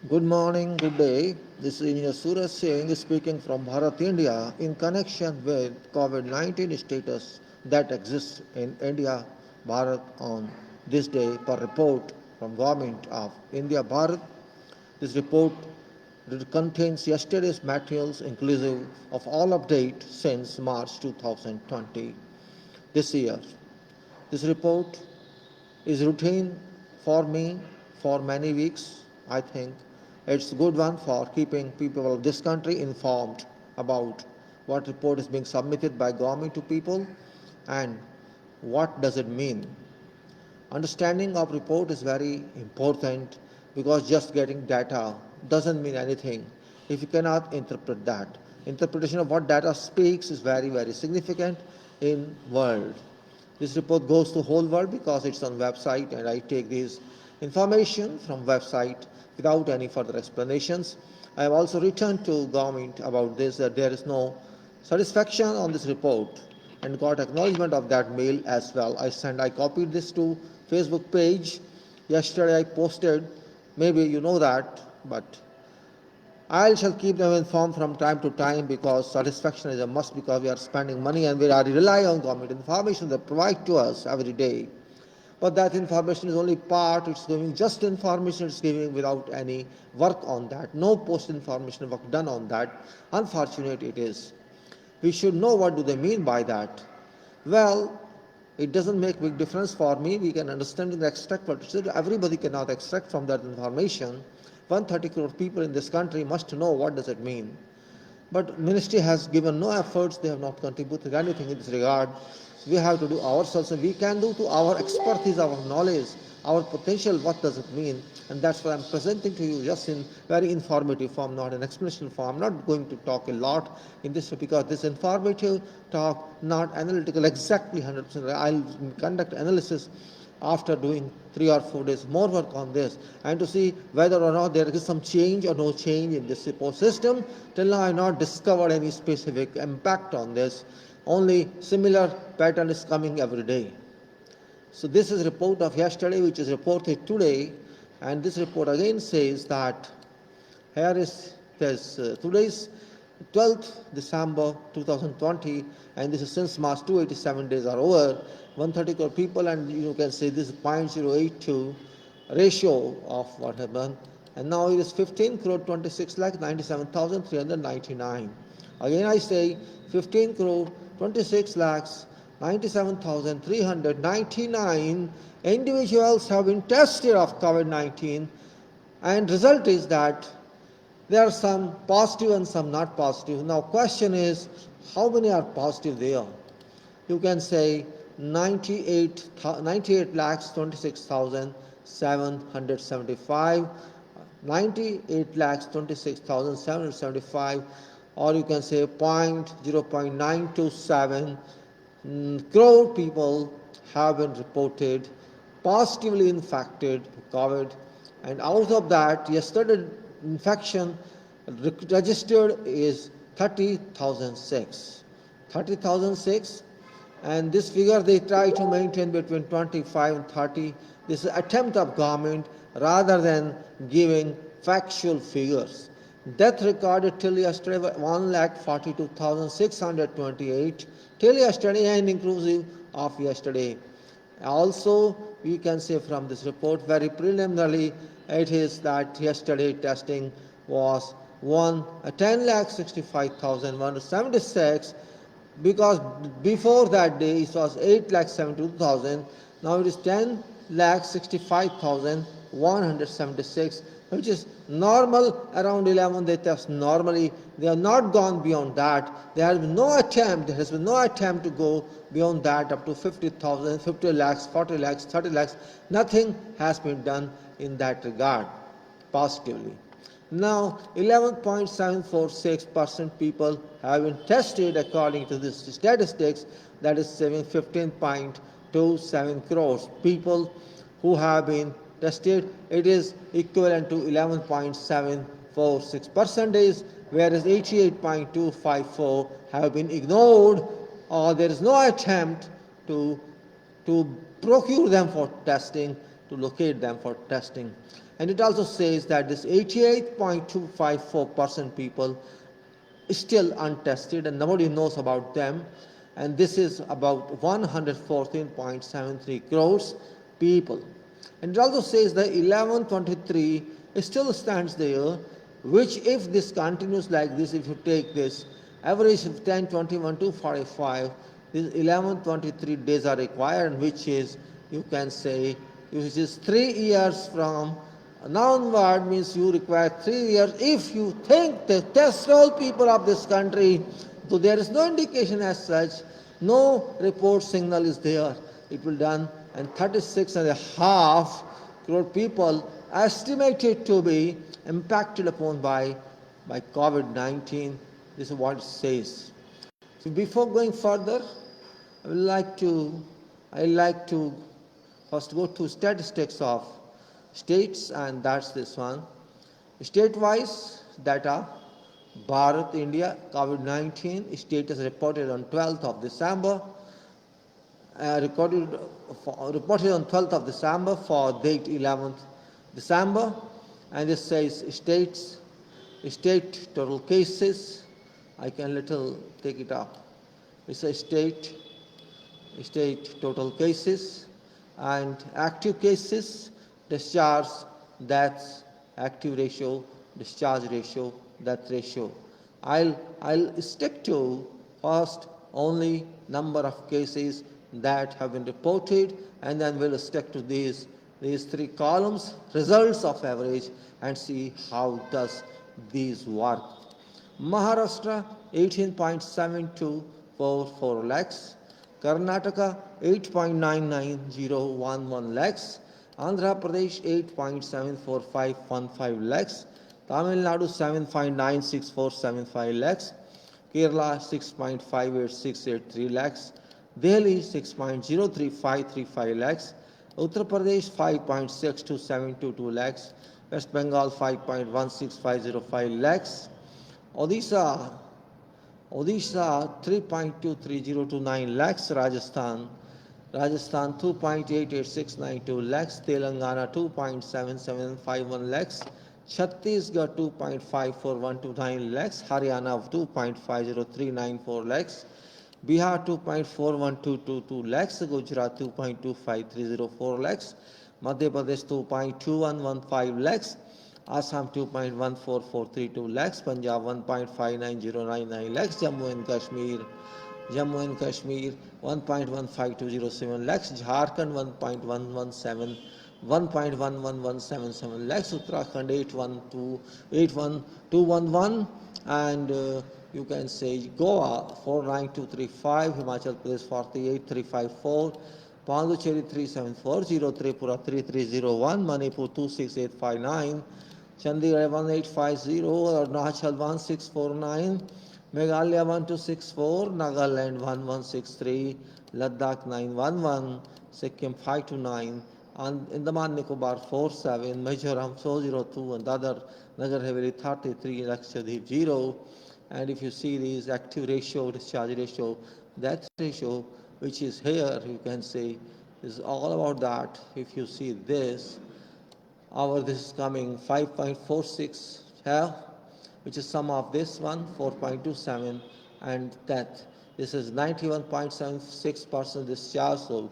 Good morning, good day. This is Engineer Suraj Singh speaking from Bharat, India in connection with COVID-19 status that exists in India, Bharat on this day per report from Government of India, Bharat. This report contains yesterday's materials inclusive of all updates since March 2020 this year. This report is routine for me for many weeks. I think it's a good one for keeping people of this country informed about what report is being submitted by government to people and what does it mean. Understanding of report is very important because just getting data doesn't mean anything if you cannot interpret that. Interpretation of what data speaks is very, very significant in world. This report goes to whole world because it's on website and I take this information from website without any further explanations. I have also written to government about this that there is no satisfaction on this report and got acknowledgement of that mail as well. I copied this to Facebook page. Yesterday I posted, maybe you know that, but I shall keep them informed from time to time because satisfaction is a must because we are spending money and we are relying on government information they provide to us every day. But that information is only part, it's giving just information, it's giving without any work on that. No post information work done on that. Unfortunate it is. We should know what do they mean by that. Well, it doesn't make big difference for me. We can understand and extract what it is. Everybody cannot extract from that information. 130 crore people in this country must know what does it mean. But ministry has given no efforts. They have not contributed anything in this regard. We have to do ourselves, and we can do to our expertise, our knowledge, our potential, what does it mean. And that's what I'm presenting to you just in very informative form, not an explanation form. I'm not going to talk a lot in this because this informative talk, not analytical, exactly 100%. I'll conduct analysis after doing 3 or 4 days more work on this and to see whether or not there is some change or no change in this report system. Till now I have not discovered any specific impact on this. Only similar pattern is coming every day. So this is report of yesterday which is reported today, and this report again says that here is this today's 12th December 2020, and this is since March 287 days are over, 130 crore people, and you can say this is 0.082 ratio of what happened, and now it is 15 crore 26 lakh 97,399. Again I say 15 crore 26 lakhs 97,399 individuals have been tested of COVID-19, and result is that there are some positive and some not positive. Now question is, how many are positive there? You can say 98 lakhs 26,775, 98 lakhs 26,775, or you can say 0.927 crore people have been reported positively infected with COVID, and out of that, yesterday infection registered is 30,006. 30,006, and this figure they try to maintain between 25 and 30. This is an attempt of government rather than giving factual figures. Death recorded till yesterday 1,42,628 till yesterday and inclusive of yesterday. Also, we can say from this report very preliminarily it is that yesterday testing was 10,65,176 because before that day it was 8,72,000. Now it is 10,65,176, which is normal. Around 11 they test normally. They have not gone beyond that. There has been no attempt to go beyond that up to 50,000, 50 lakhs, 40 lakhs, 30 lakhs. Nothing has been done in that regard positively. Now 11.746% people have been tested according to this statistics, that is saving 15.27 crores people who have been tested. It is equivalent to 11.746%, whereas 88.254 have been ignored, or there is no attempt to procure them for testing, to locate them for testing. And it also says that this 88.254% people still untested and nobody knows about them, and this is about 114.73 crores people. And it also says that 1123 still stands there, which if this continues like this, if you take this average of 10, 21, 245, these 1123 days are required, which is, you can say, which is 3 years from now onward, means you require 3 years. If you think to test all people of this country, so there is no indication as such, no report signal is there. It will done, and 36.5 crore people estimated to be impacted upon by COVID-19. This is what it says. So before going further, I would like to first go to statistics of states, and that's this one. State-wise data: Bharat, India, COVID-19 status reported on 12th of December. Reported on 12th of December for date 11th December, and this says state total cases. I can little take it up. It says state total cases and active cases, discharge, deaths, active ratio, discharge ratio, death ratio. I'll stick to first only number of cases that have been reported, and then we'll stick to these 3 columns, results of average, and see how does these work. Maharashtra 18.7244 lakhs, Karnataka 8.99011 lakhs, Andhra Pradesh 8.74515 lakhs, Tamil Nadu 7.96475 lakhs, Kerala 6.58683 lakhs, Delhi 6.03535 lakhs, Uttar Pradesh 5.62722 lakhs, West Bengal 5.16505 lakhs, Odisha 3.23029 lakhs, Rajasthan 2.88692 lakhs, Telangana 2.7751 lakhs, Chhattisgarh 2.54129 lakhs, Haryana 2.50394 lakhs, Bihar 2.41222 lakhs, Gujarat 2.25304 lakhs, Madhya Pradesh 2.2115 lakhs, Assam 2.14432 lakhs, Punjab 1.59099 lakhs, Jammu and Kashmir 1.15207 lakhs, Jharkhand 1.11177 lakhs, Uttarakhand 81211, and you can say Goa 49235, Himachal Pradesh 48354, Pondicherry 3740, Tripura 3301, Manipur 26859, Chandigarh 1850, Arunachal 1649, Meghalaya 1264, Nagaland 1163, Ladakh 911, Sikkim 529, and Andaman Nicobar 47, Mizoram 402, and Dadar Nagar Haveli 33, Lakshadweep 0. And if you see these active ratio, discharge ratio, death ratio, which is here, you can say, is all about that. If you see this is coming 5.46 here, which is sum of this one, 4.27, and death. This is 91.76% discharge. So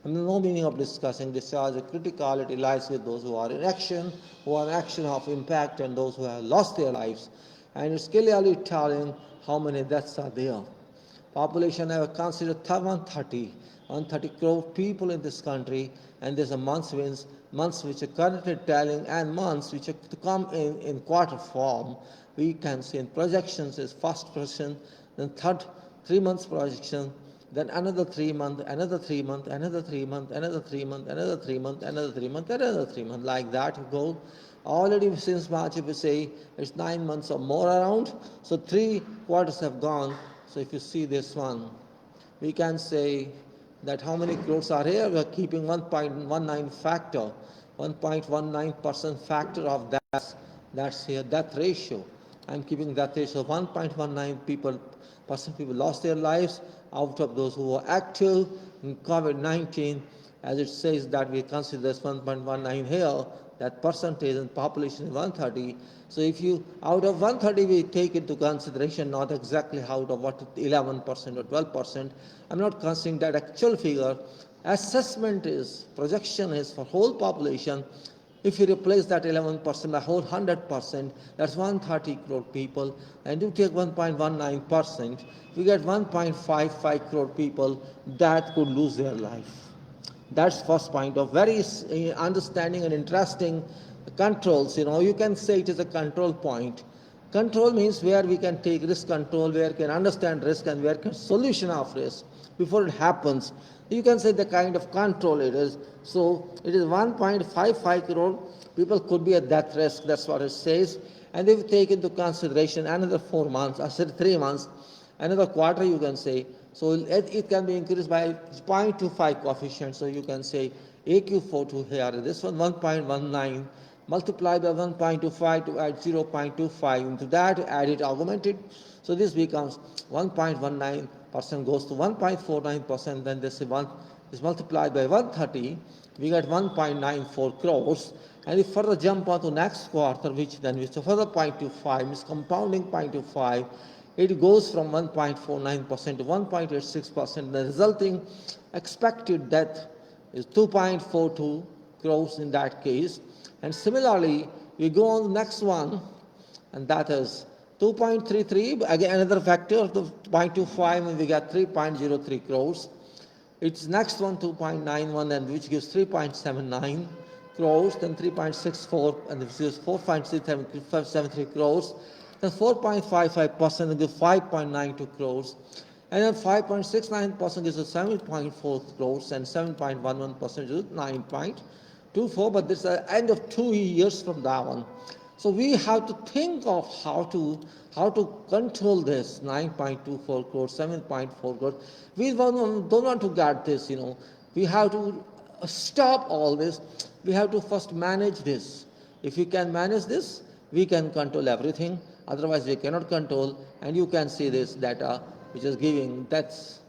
no meaning of discussing discharge. The criticality lies with those who are in action of impact, and those who have lost their lives. And it's clearly telling how many deaths are there. Population have considered 130 crore people in this country, and there's a months which are currently telling, and months which are to come in quarter form. We can see in projections is first projection, then third 3 months projection, then another 3 month, another 3 month, another 3 month, another 3 month, another 3 month, another 3 month, another 3 month, like that you go. Already since March, if you say it's 9 months or more around, so 3 quarters have gone. So if you see this one, we can say that how many crores are here? We are keeping 1.19 factor, 1.19% factor of that. That's here, death ratio. I'm keeping that ratio 1.19 people lost their lives out of those who were active in COVID-19. As it says that we consider this 1.19 here, that percentage in population is 130. So if you, out of 130, we take into consideration not exactly out of what 11% or 12%. I'm not considering that actual figure. Assessment is, projection is for whole population. If you replace that 11% by whole 100%, that's 130 crore people, and you take 1.19%, you get 1.55 crore people that could lose their life. That's first point of very understanding and interesting controls. You can say it is a control point. Control means where we can take risk control, where we can understand risk, and where can solution of risk before it happens. You can say the kind of control it is. So it is 1.55 crore people could be at death risk. That's what it says. And if you take into consideration another 4 months, I said 3 months, another quarter, you can say. So it can be increased by 0.25 coefficient. So you can say AQ42 here. This one 1.19 multiplied by 1.25 to add 0.25 into that, add it, augment it. So this becomes 1.19% goes to 1.49%. Then this is multiplied by 130. We get 1.94 crores. And if further jump on to next quarter, which then is further 0.25, is compounding 0.25, it goes from 1.49% to 1.86%. The resulting expected death is 2.42 crores in that case. And similarly, we go on the next one, and that is 2.33, again another factor of the 0.25, and we get 3.03 crores. Its next one 2.91, and which gives 3.79 crores, then 3.64, and this is 4.73 crores, then 4.55% gives 5.92 crores, and then 5.69% is 7.4 crores, and 7.11% is 9.24. But this is the end of 2 years from that one. So we have to think of how to control this 9.24 crores, 7.4 crores. We don't want to get this. We have to stop all this. We have to first manage this. If we can manage this, we can control everything. Otherwise, we cannot control. And you can see this data, which is giving that's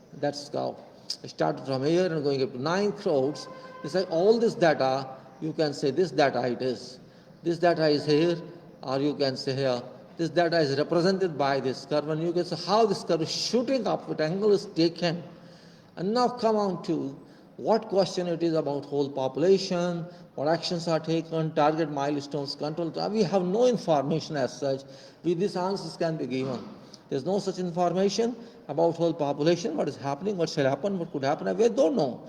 how it started from here and going up to 9 crores. It's like all this data. You can say this data it is. This data is here, or you can say here, this data is represented by this curve, and you can say how this curve is shooting up, what angle is taken. And now come on to what question it is about whole population, what actions are taken, target milestones, control. We have no information as such. These answers can be given. There's no such information about whole population, what is happening, what shall happen, what could happen. We don't know.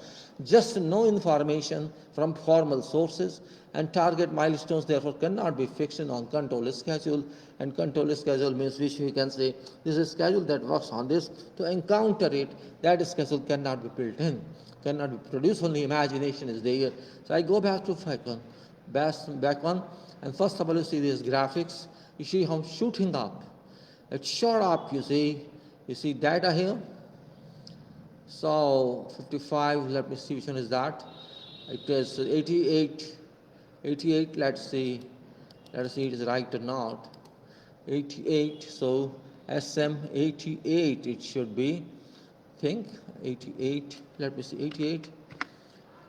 Just no information from formal sources, and target milestones therefore cannot be fixed on control schedule. And control schedule means which we can say this is a schedule that works on this. To encounter it, that schedule cannot be built in, cannot be produced. Only imagination is there. So I go back to back one, and first of all you see these graphics. You see how shooting up. It's shot up. You see data here. So 55, let me see which one is that. It is 88, let's see it is right or not. 88, so SM 88 it should be, think 88, let me see 88,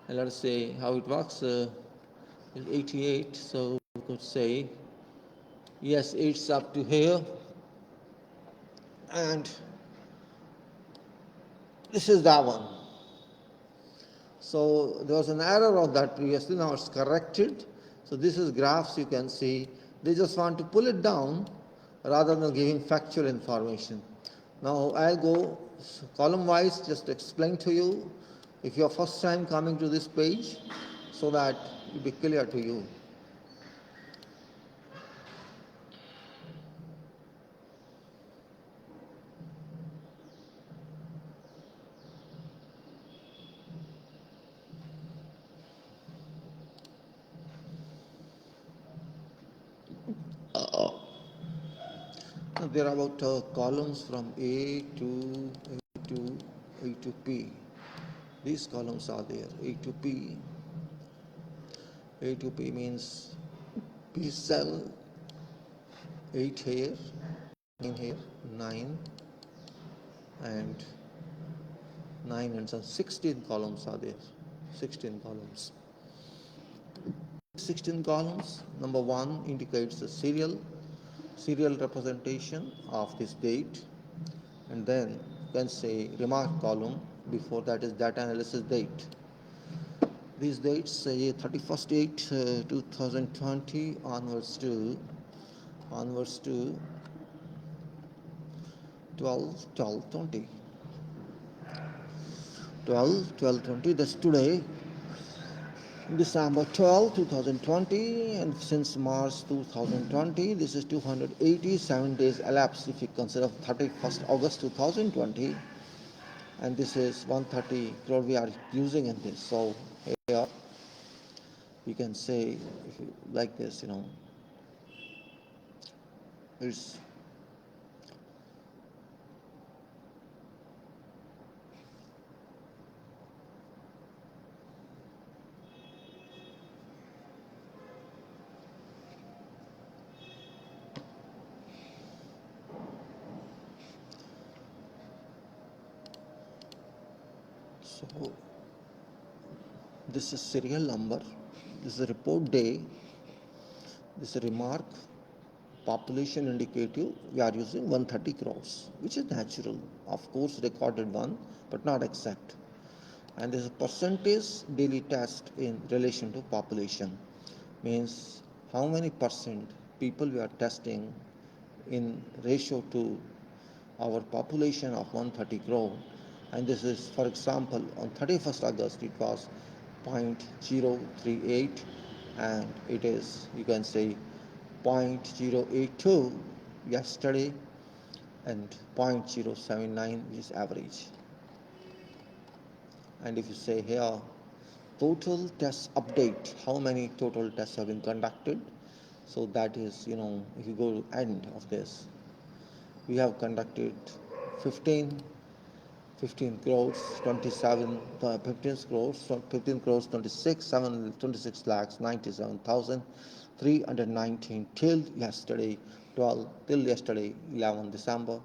and let's say how it works, 88, so we could say, yes, it's up to here, and this is that one. So there was an error of that previously, now it's corrected. So this is graphs, you can see. They just want to pull it down rather than giving factual information. Now I'll go column wise, just explain to you if you're first time coming to this page, so that it will be clear to you. There are about columns from A to P. These columns are there. A to P. A to P means P cell 8 here, 9 here, 9 and 9 and some 16 columns are there. 16 columns. 16 columns. Number 1 indicates the serial representation of this date, and then you can say remark column. Before that is data analysis date. These dates say 31st 8 2020 onwards to 12/12/20. 12/12/20, that's today, December 12, 2020, and since March 2020, this is 287 days elapsed if you consider 31st August 2020, and this is 130 crore we are using in this. So here you can say, if you like this, it's so this is serial number, this is a report day, this is a remark, population indicative, we are using 130 crores, which is natural, of course recorded one, but not exact. And this is percentage daily test in relation to population, means how many percent people we are testing in ratio to our population of 130 crore. And this is, for example, on 31st August it was 0.038, and it is, you can say, 0.082 yesterday, and 0.079 is average. And if you say here total test update, how many total tests have been conducted, so that is, if you go to end of this, we have conducted 15 crores 27 15 crores 26 lakhs 97,319 till yesterday 11 December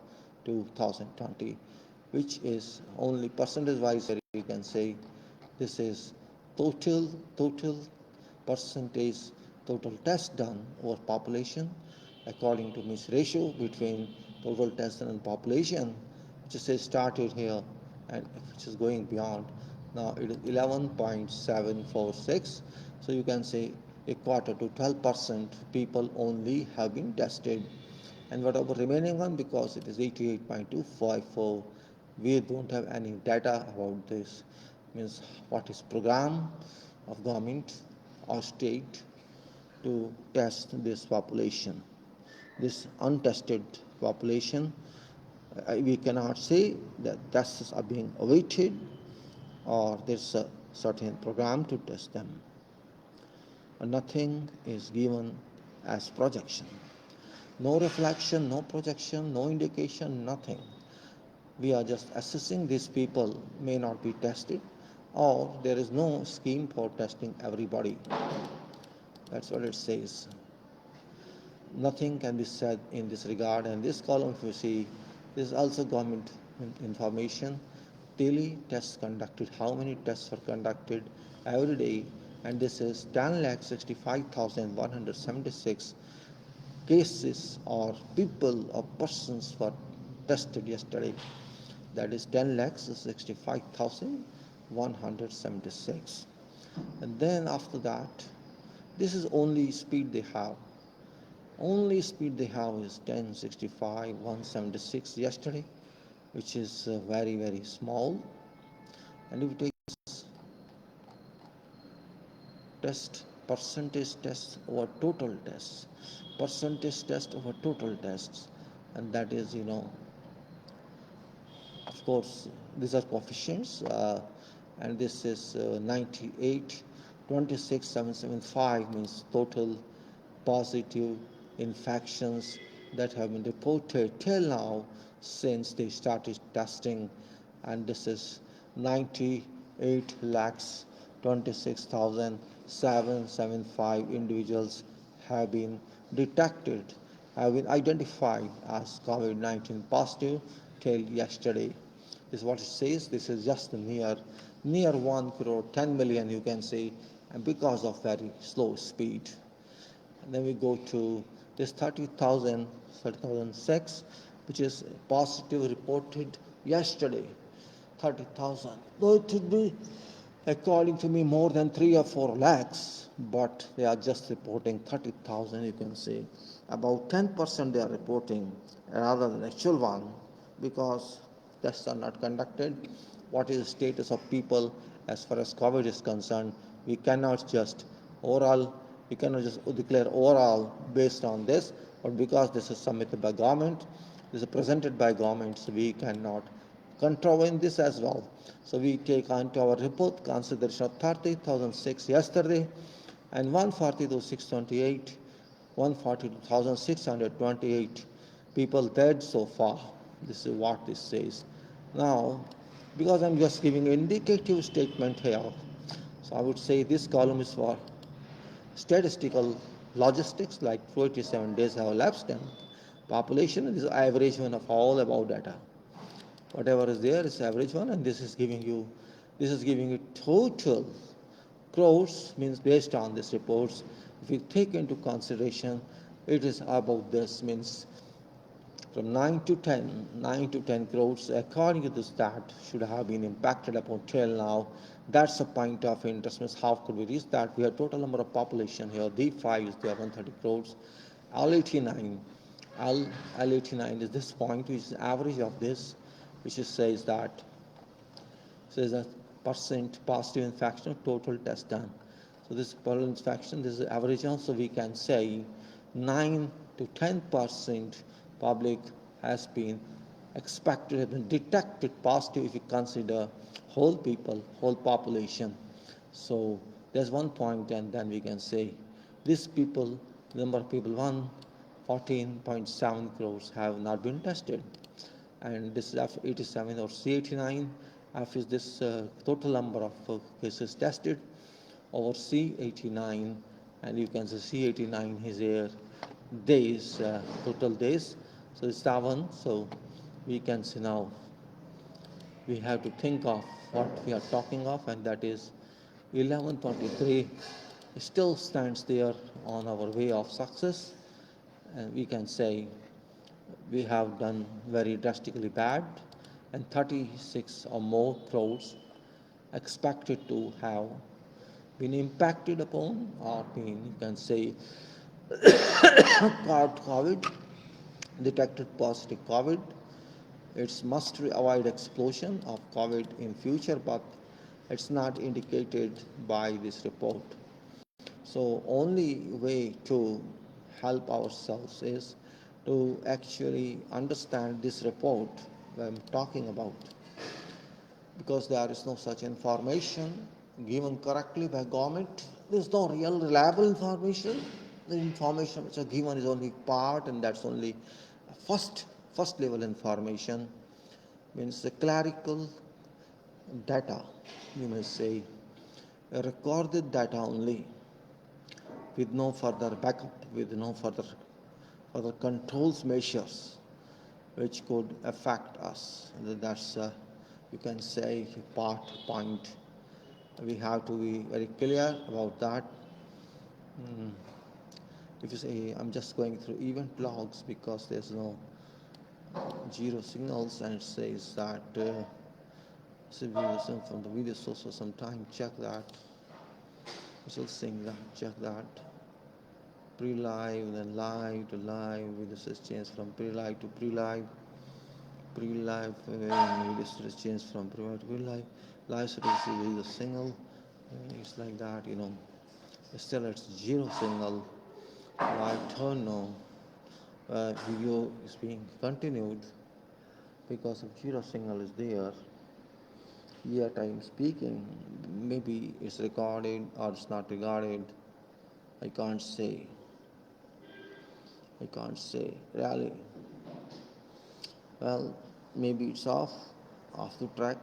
2020, which is only percentage wise. You can say this is total percentage, total tests done over population according to this ratio between total tests and population, which is started here and which is going beyond. Now it is 11.746. So you can say a quarter to 12% people only have been tested, and whatever remaining one, because it is 88.254, we don't have any data about this. Means what is program of government or state to test this population, this untested population. We cannot say that tests are being awaited or there's a certain program to test them. Nothing is given as projection. No reflection, no projection, no indication, nothing. We are just assessing these people may not be tested, or there is no scheme for testing everybody. That's what it says. Nothing can be said in this regard. And this column, if you see, this is also government information. Daily tests conducted, how many tests were conducted every day, and this is 10,65,176 cases or people or persons were tested yesterday. That is 10,65,176. And then after that, this is only speed they have. Only speed they have is 10,65,176 yesterday, which is very, very small. And if you take test, percentage tests over total tests, percentage test over total tests, and that is, of course, these are coefficients, and this is 98,26,775 means total positive infections that have been reported till now since they started testing, and this is 98 lakhs 26,775 individuals have been detected, have been identified as COVID-19 positive till yesterday. This is what it says. This is just near 1 crore 10 million, you can say, and because of very slow speed. And then we go to this 30,006, which is positive reported yesterday. 30,000. Though it would be, according to me, more than 3 or 4 lakhs, but they are just reporting 30,000, you can say. About 10% they are reporting rather than actual one, because tests are not conducted. What is the status of people as far as COVID is concerned? We cannot just overall, we cannot just declare overall based on this, but because this is submitted by government, this is presented by government, so we cannot control in this as well. So we take onto our report consideration of 30,006 yesterday and 142,628, 142,628 people dead so far. This is what this says. Now, because I'm just giving an indicative statement here, so I would say this column is for statistical logistics, like 47 days have elapsed, and population is average one of all about data. Whatever is there is average one, and this is giving you total crores, means based on these reports. If you take into consideration, it is about this, means from 9 to 10 crores according to this that should have been impacted upon till now. That's a point of interest, means how could we reach that? We have total number of population here. D5 is there 130 crores. L89 L89 is this point, which is average of this, which says that percent positive infection total test done. So this per infection, this is average on, so we can say 9 to 10% public has been expected, has been detected positive if you consider whole people, whole population. So there's one point, and then we can say these people, number of people, 114.7 crores have not been tested. And this is F87 or C89. F is this total number of cases tested over C89, and you can see C89 is here days, total days. So it's 7. So we can see now we have to think of what we are talking of, and that is 1123 still stands there on our way of success, and we can say we have done very drastically bad, and 36 or more crores expected to have been impacted upon or been, you can say, caught COVID, detected positive COVID. It's must avoid explosion of COVID in future, but it's not indicated by this report. So only way to help ourselves is to actually understand this report I'm talking about, because there is no such information given correctly by government. There is no real reliable information. The information which is given is only part, and that's only first level information, means the clerical data, you may say, recorded data only, with no further backup, with no further controls measures which could affect us. That's you can say point. We have to be very clear about that. If you say I'm just going through event logs because there's no zero signals, and it says that from the video source for some time, check that. We're still saying that, check that. Pre-live, then live to live, video says change from pre-live to pre-live. Pre-live, video says change from pre-live to pre-live. Live service is a single. It's like that, Still it's zero signal. Live turn no. Video is being continued because of zero signal is there. Yet I am speaking. Maybe it's recorded or it's not recorded. I can't say. Really. Well, maybe it's off the track.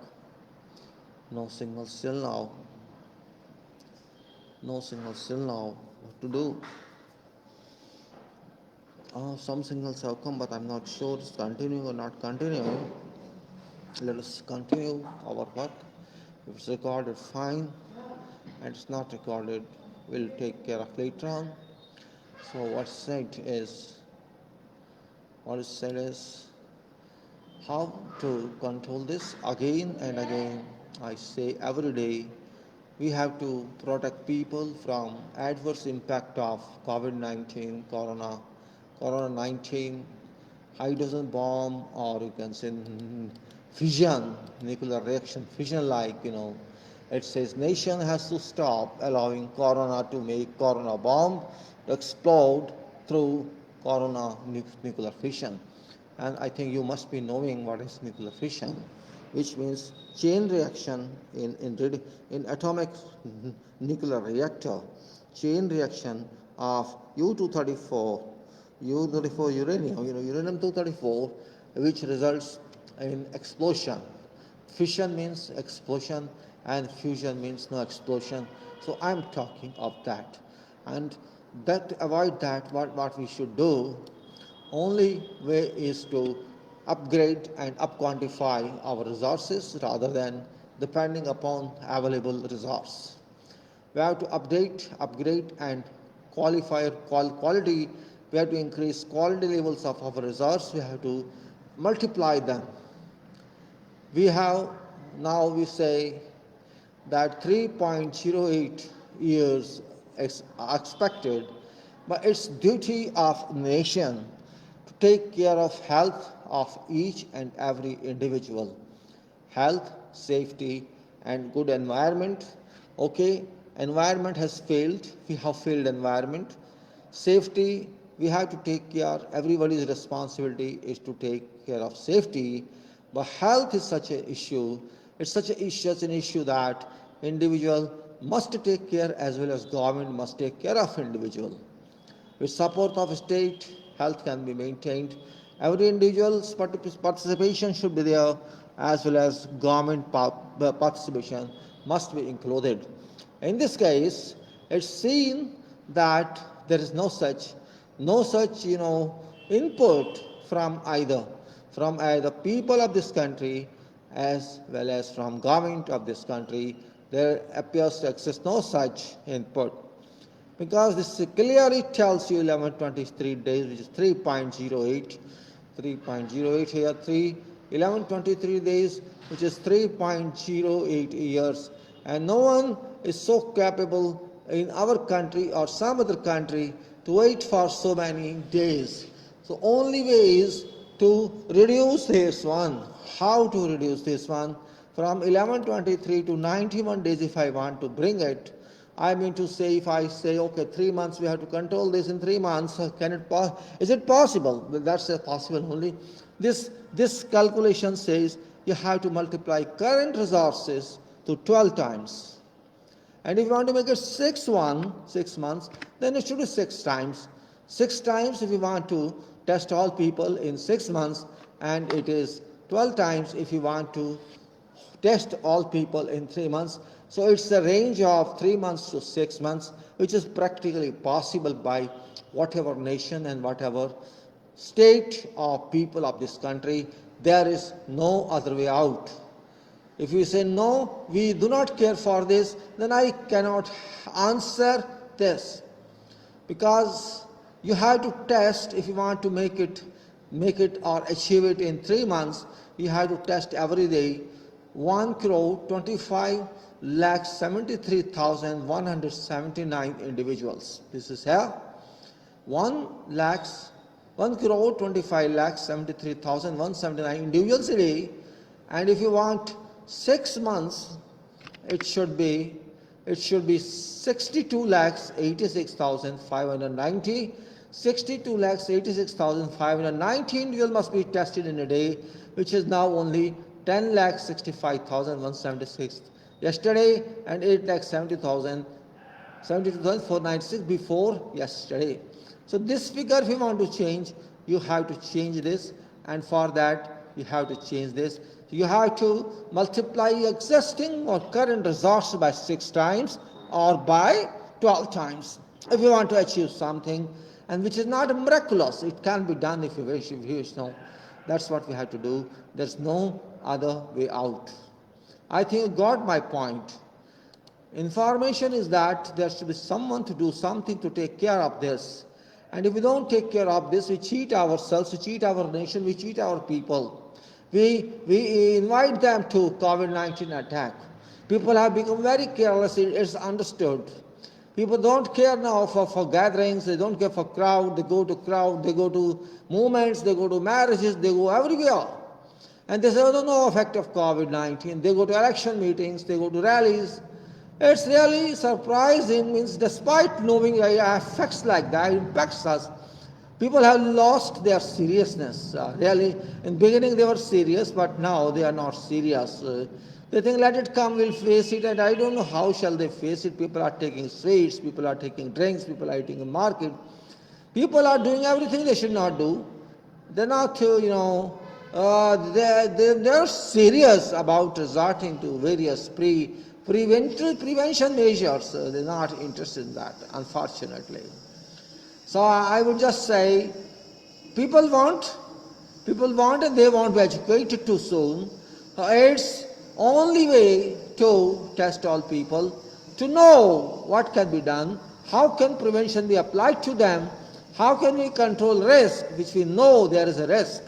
No signal still now. What to do? Some signals have come, but I'm not sure it's continuing or not continuing. Let us continue our work. If it's recorded, fine. and it's not recorded. We'll take care of later on. So what is said is how to control this. Again and again, I say every day, we have to protect people from adverse impact of COVID-19, Corona 19, hydrogen bomb, or you can say fission, nuclear reaction, fission it says nation has to stop allowing Corona to make Corona bomb to explode through Corona nuclear fission. And I think you must be knowing what is nuclear fission, which means chain reaction in atomic nuclear reactor, chain reaction of U-234 uranium, uranium-234, which results in explosion. Fission means explosion and fusion means no explosion. So I'm talking of that. And avoid that, what we should do, only way is to upgrade and up-quantify our resources rather than depending upon available resource. We have to upgrade and quality. We have to increase quality levels of our resource. We have to multiply them. We say that 3.08 years is expected, but it's duty of nation to take care of health of each and every individual. Health, safety, and good environment. Okay, environment has failed. We have failed environment. Safety, we have to take care. Everybody's responsibility is to take care of safety. But health is such an issue. It's such an issue that individual must take care as well as government must take care of individual. With support of state, health can be maintained. Every individual's participation should be there, as well as government participation must be included. In this case, it's seen that there is no such input from either people of this country as well as from government of this country. There appears to exist no such input, because this clearly tells you 1123 days, which is 3.08 here, 1123 days, which is 3.08 years, and no one is so capable in our country or some other country to wait for so many days. So only way is to reduce this one. How to reduce this one? From 1123 to 91 days if I want to bring it. I mean to say, if I say, okay, 3 months, we have to control this in 3 months, is it possible? Well, that's possible only. This calculation says you have to multiply current resources to 12 times. And if you want to make it 6 months, then it should be 6 times. 6 times if you want to test all people in 6 months, and it is 12 times if you want to test all people in 3 months. So it's a range of 3 months to 6 months, which is practically possible by whatever nation and whatever state or people of this country. There is no other way out. If you say, no, we do not care for this, then I cannot answer this. Because you have to test, if you want to make it or achieve it in 3 months, you have to test every day 1,25,73,179 individuals. This is here. 1,25,73,179 individuals a day. And if you want 6 months, it should be 62,86,590. 62,86,590 individuals must be tested in a day, which is now only 10,65,176 yesterday and 8,70,496 before yesterday. So this figure, if you want to change, you have to change this, and for that you have to change this. You have to multiply existing or current resource by 6 times or by 12 times if you want to achieve something, and which is not miraculous. It can be done if you wish. No, that's what we have to do. There's no other way out. I think you got my point. Information is that there should be someone to do something to take care of this. And if we don't take care of this, we cheat ourselves, we cheat our nation, we cheat our people. We invite them to COVID-19 attack. People have become very careless, it's understood. People don't care now for gatherings, they don't care for crowd, they go to movements, they go to marriages, they go everywhere. And they say, oh, no effect of COVID-19. They go to election meetings, they go to rallies. It's really surprising, means despite knowing effects like that, impacts us, people have lost their seriousness. Really, in the beginning they were serious, but now they are not serious. They think, let it come, we'll face it, and I don't know how shall they face it. People are taking sweets, people are taking drinks, people are eating in market. People are doing everything they should not do. They're not, they're serious about resorting to various prevention measures. They're not interested in that, unfortunately. So I would just say, people want and they won't be educated too soon. It's only way to test all people, to know what can be done, how can prevention be applied to them, how can we control risk, which we know there is a risk.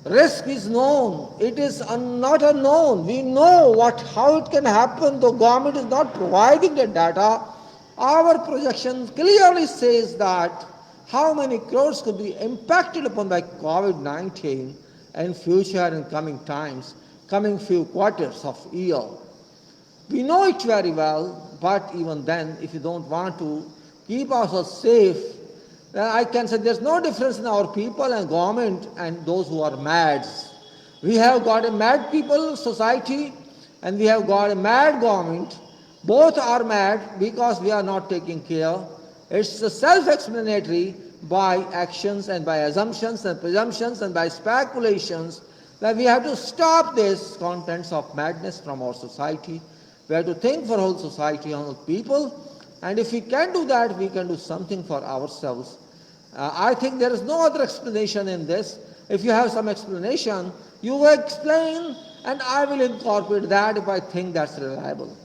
Risk is known, it is not unknown. We know how it can happen, though government is not providing the data. Our projection clearly says that how many crores could be impacted upon by COVID-19 in future and coming times, coming few quarters of year. We know it very well, but even then, if you don't want to keep ourselves safe, then I can say there's no difference in our people and government and those who are mads. We have got a mad people society and we have got a mad government. Both are mad because we are not taking care. It's self-explanatory by actions and by assumptions and presumptions and by speculations that we have to stop this contents of madness from our society. We have to think for whole society, whole people, and if we can do that, we can do something for ourselves. I think there is no other explanation in this. If you have some explanation, you will explain and I will incorporate that if I think that's reliable.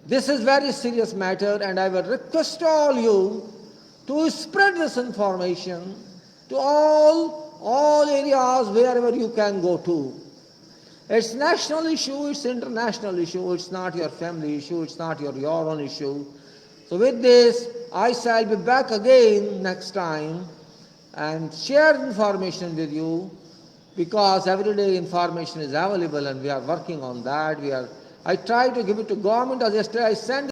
This is very serious matter and I will request all you to spread this information to all areas wherever you can go to. It's national issue, it's international issue, it's not your family issue, it's not your own issue. So with this, I shall be back again next time and share information with you, because every day information is available and we are working on that. I try to give it to government. As yesterday I sent